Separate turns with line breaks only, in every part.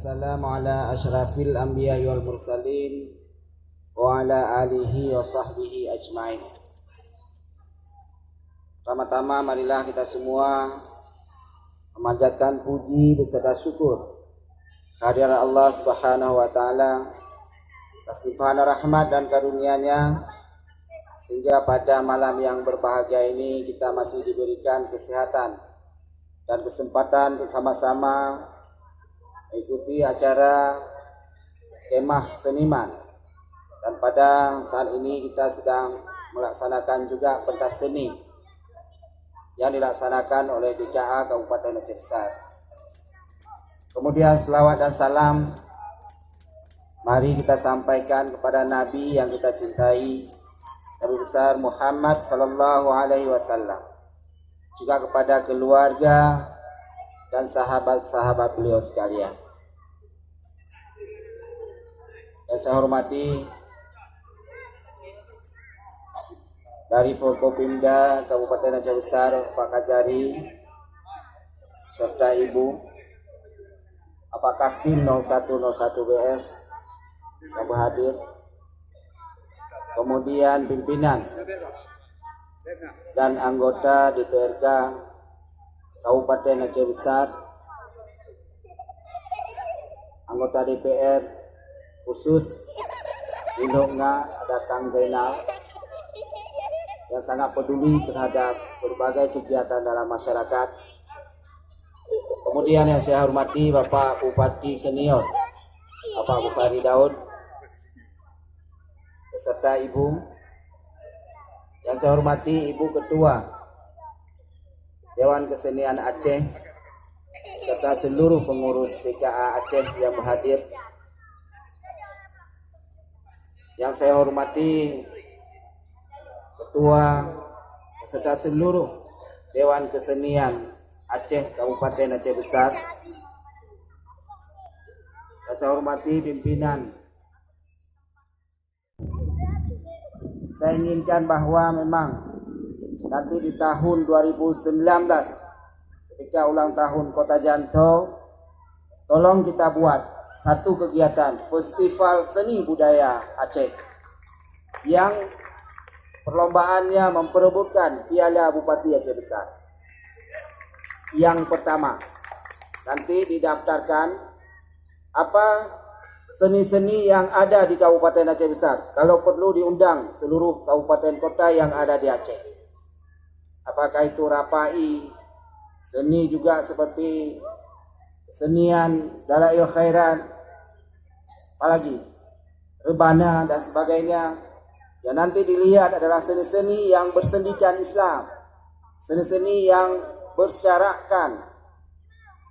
wassalamu ala asyrafil anbiya wal mursalin wa ala alihi wa sahbihi ajmain. Pertama-tama marilah kita semua memanjatkan puji beserta syukur kehadiran Allah Subhanahu wa taala atas limpahan rahmat dan karunia-Nya, sehingga pada malam yang berbahagia ini kita masih diberikan kesehatan dan kesempatan bersama-sama mengikuti acara kemah seniman. Dan pada saat ini kita sedang melaksanakan juga pentas seni yang dilaksanakan oleh DKA Kabupaten Aceh Besar. Kemudian selawat dan salam mari kita sampaikan kepada Nabi yang kita cintai, Nabi besar Muhammad sallallahu alaihi wasallam, juga kepada keluarga dan sahabat-sahabat beliau sekalian. Yang saya hormati dari Forkopimda Kabupaten Aceh Besar, Pak Kajari, serta Ibu Pak Kastim 0101 BS yang berhadir, kemudian pimpinan dan anggota DPRK Kabupaten Aceh Besar, anggota DPR khusus Indokna, ada Kang Zainal yang sangat peduli terhadap berbagai kegiatan dalam masyarakat. Kemudian yang saya hormati Bapak Bupati Senior, Bapak Bupati Daud, beserta Ibu. Yang saya hormati Ibu Ketua Dewan Kesenian Aceh, serta seluruh pengurus DKA Aceh yang berhadir. Yang saya hormati Ketua beserta seluruh Dewan Kesenian Aceh Kabupaten Aceh Besar. Yang saya hormati pimpinan. Saya inginkan bahwa memang nanti di tahun 2019 ketika ulang tahun Kota Janto, tolong kita buat satu kegiatan Festival Seni Budaya Aceh yang perlombaannya memperebutkan Piala Bupati Aceh Besar. Yang pertama, nanti didaftarkan apa seni-seni yang ada di Kabupaten Aceh Besar. Kalau perlu diundang seluruh kabupaten kota yang ada di Aceh. Apakah itu rapai, seni juga seperti kesenian Dalail Khairat, apalagi rebana dan sebagainya. Yang nanti dilihat adalah seni-seni yang bersendikan Islam, seni-seni yang bersyaratkan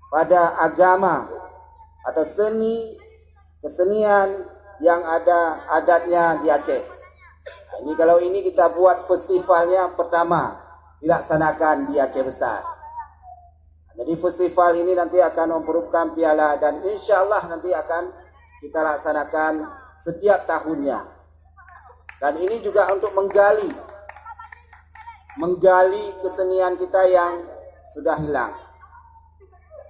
pada agama, atau seni kesenian yang ada adatnya di Aceh. Ini kalau ini kita buat festivalnya pertama dilaksanakan di Aceh Besar. Jadi festival ini nanti akan memperebutkan piala dan insya Allah nanti akan kita laksanakan setiap tahunnya. Dan ini juga untuk menggali kesenian kita yang sudah hilang.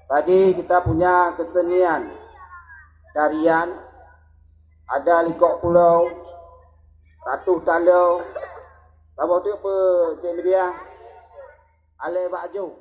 Tadi kita punya kesenian tarian, ada Likok Pulau, Ratu Talau, apa tu apa Cik Media, Ale Bakjo.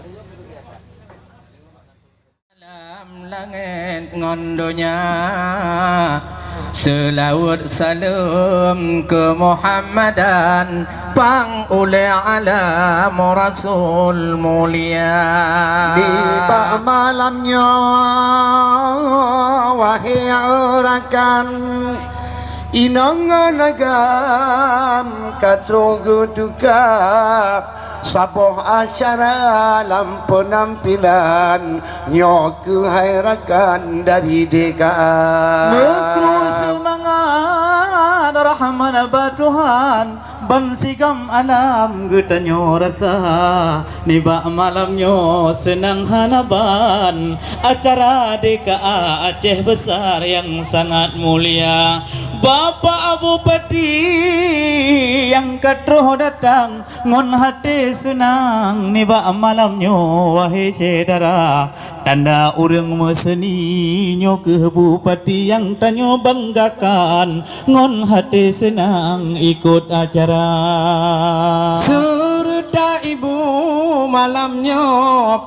Dalam langit ngondonya selawat salam ke Muhammadan pang oleh alam Rasul mulia
di bak malamnya wahai rakan inangan agam katrugu duka saboh acara dalam penampilan nyok kehairakan dari deka
Mekru semangat rahman batuhan bansigam alam getanyo rasa nibak malamnyo senang hanaban acara DKA Aceh besar yang sangat mulia Bapak Abu Pati yang katruh datang ngon hati senang nibak malamnyo wahai saudara tanda urang meseni nyo ke bupati yang tanyo banggakan ngon hati senang ikut acara
serta ibu malamnya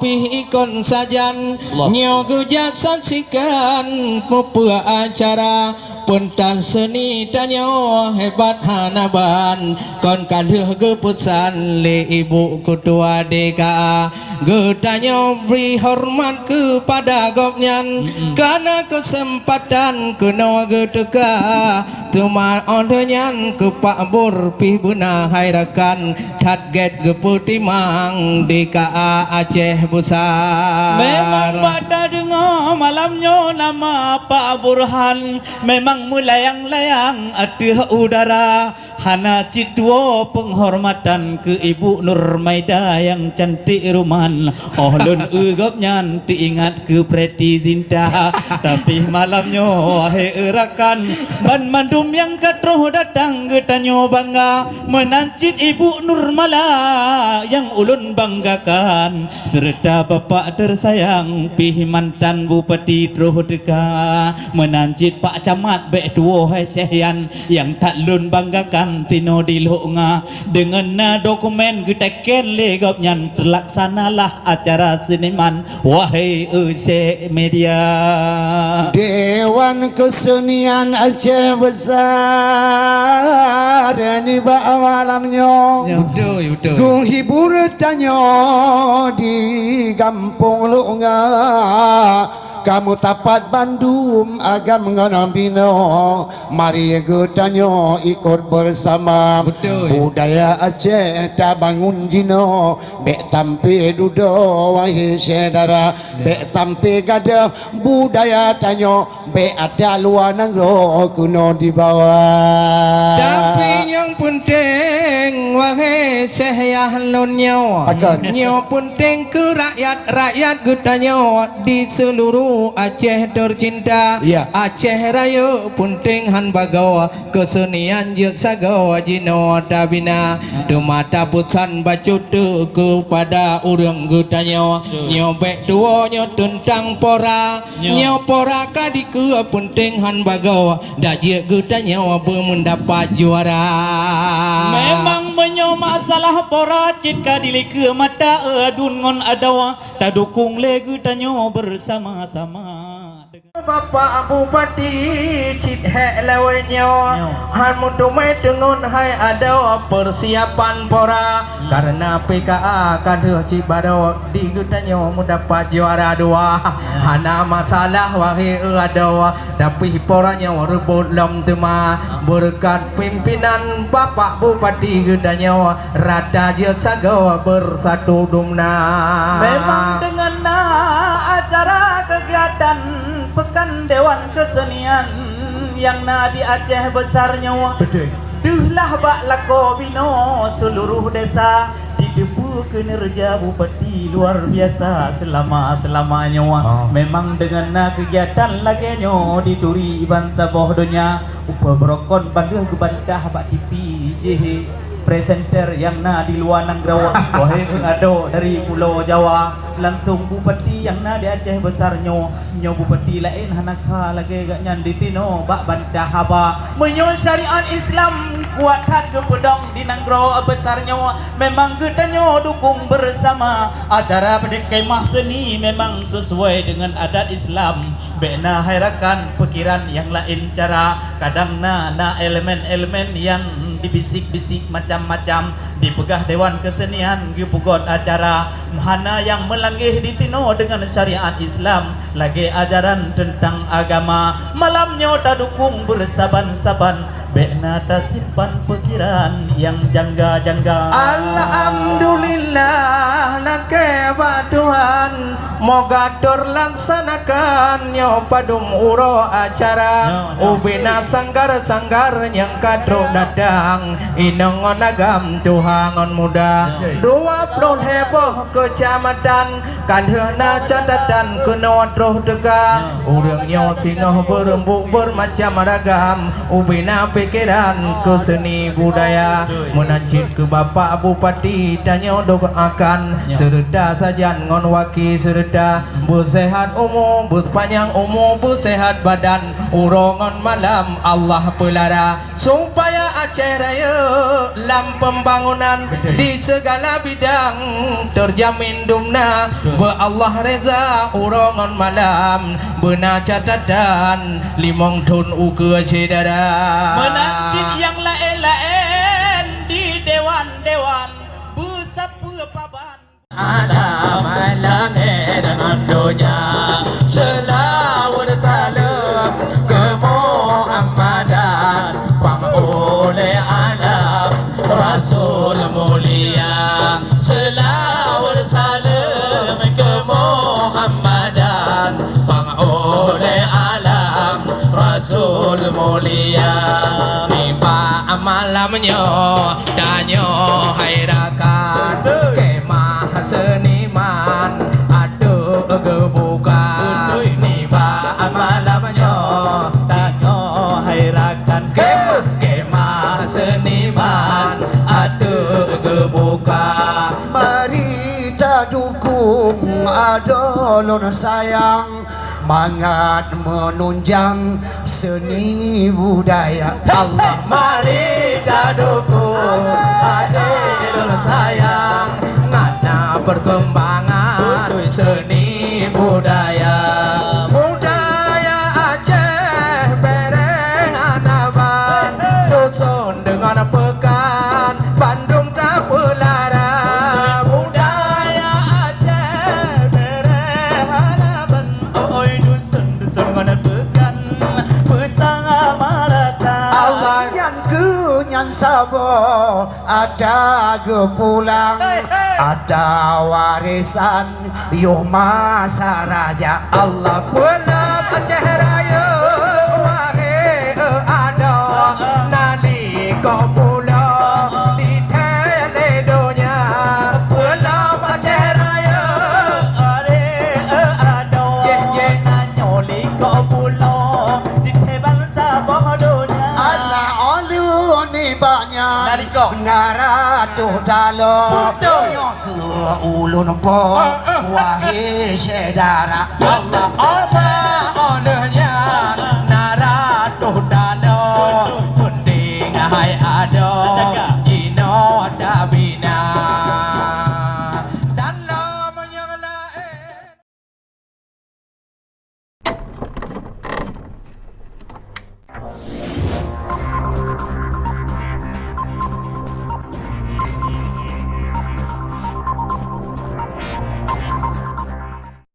pih ikon sajan nyo gujat saksikan pupua acara pentas seni tanyo hebat hanaban kon kaduh keputusan le ibu ketua DKA getanyo beri hormat kepada gopnyan karena kesempatan kena geteka tuma ondenyan ke Pak Bur pih buna hairakan target keputimang DKA Aceh besar
memang pada dengar malamnya nama Pak Burhan memang melayang-layang aduh udara hana cituo penghormatan ke Ibu Nur Maida yang cantik ruman ohlun ugopnyan diingat ke Preti Zinta tapi malamnya wahai erakan ban mandum yang katruh datang getanyo bangga menancit Ibu Nur Mala yang ulun banggakan serta bapak tersayang pih mantan Bupati Truh Deka menancit Pak Camat Bek Duo Hai Syehyan yang tak lun banggakan tino di Lunga dengan dokumen geteken legopnyan terlaksanalah acara seniman wahai Syekh media
Dewan Kesenian Aceh besar ni bak malamnya
betul
gung hibur tanyo di kampung Lunga kamu tapat Bandung agam nganambino mari getanyo ikut bersama
betul
budaya Aceh tak bangun jino bek tampe dudo wahai saudara bek tampe gada budaya tanyo bek ada luar nangro kuno di bawah
tapi yang penting wahai Syekh Yahlun nyawa nyawa penting ke rakyat getanyo di seluruh Aceh tercinta Aceh Raya penting han bagawa kesenian jek sagawa jino tabina dumata putsan bacut kepada urang getanyo nyobek duo nyo tentang pora nyo pora kadike penting han bagawa dak jek getanyo mendapat juara
memang menyo masalah pora cit kadili ke mata adun ngon adawa tak dukung legu tanyo bersama-sama
Bapak Bupati cit hek lewenyo han mutumai dengan hai ada persiapan pora karena PKA kaduh cibado di getanyo mendapat juara dua hana masalah wahai ada tapi poranya rebut lom tema berkat pimpinan Bapak Bupati getanyo rada jek sago bersatu dumna
memang dengan acara kegiatan Pekan Dewan Kesenian yang di Aceh besarnya duhlah bak lako bino seluruh desa didebu kinerja bupati luar biasa selama-selamanya memang dengan kegiatan lagi nyo di duri bantah bohdonya upa brokon banduh ke bantah bak tipi jehe presenter yang na di luar negara wahai ngado dari Pulau Jawa langsung bupati yang na di Aceh besarnyo nyo bupati lain hanaka lagi gak nyandi tino bak bantah haba menyo syariat Islam kuatkan ke pedang di negara besarnyo memang getanyo dukung bersama acara kemah seni memang sesuai dengan adat Islam bena hairakan pikiran yang lain cara kadang na elemen-elemen yang dibisik-bisik macam-macam dipegah Dewan Kesenian dipugot acara mana yang melangih ditino dengan syariat Islam lagi ajaran tentang agama malamnya tak dukung bersaban-saban bekna tak simpan pikiran yang jangga-jangga
Alhamdulillah nakeba Tuhan moga laksanakan nyo padum uro acara ubina sanggar-sanggar yang kadro dadang inongon agam Tuhangon muda 20 heboh kecamatan kadhena catatan kenot roh dega urang nyo singoh berembuk bermacam ragam ubina pikiran ke seni budaya menancit ke bapak bupati danyo doakan serta sajan ngon waki serta bersehat umur berpanjang umur bersehat badan urongan malam Allah pelara supaya Aceh Raya lam pembangunan di segala bidang terjamin dumna be Allah reza urongan malam benar catatan limong tun uke cedara
menancit yang lain-lain di dewan-dewan besapu paban
alam langit dengan dunia selawat salam ke Muhammadan pangoleh alam Rasul mulia selawat salam ke Muhammadan pangoleh alam Rasul mulia nimba malamnya danyo hairakan kemah seniman aduh gebukan niba malamnya danyo hairakan kemah seniman aduh gebukan mari kita dukung adolon sayang mangat menunjang seni budaya Allah mari kita dukung adolon sayang ngana perkembangan seni budaya budaya Aceh bereng anaban dusun dengan pekan Bandung tak pelara budaya Aceh bereng anaban
oi dusun-dusun dengan pekan pesang marata
Allah yang kenyan sabo ada gepulang ada warisan yuh masa raja Allah belum Aceh Raya wahe ada naliko pulau di teledonya belum Aceh Raya
ada je nanyo liko pulau di bangsa bodohnya
Allah olu ni banyak
Naliko.
naratuh dalo ulun po wahai saudara Allah Allah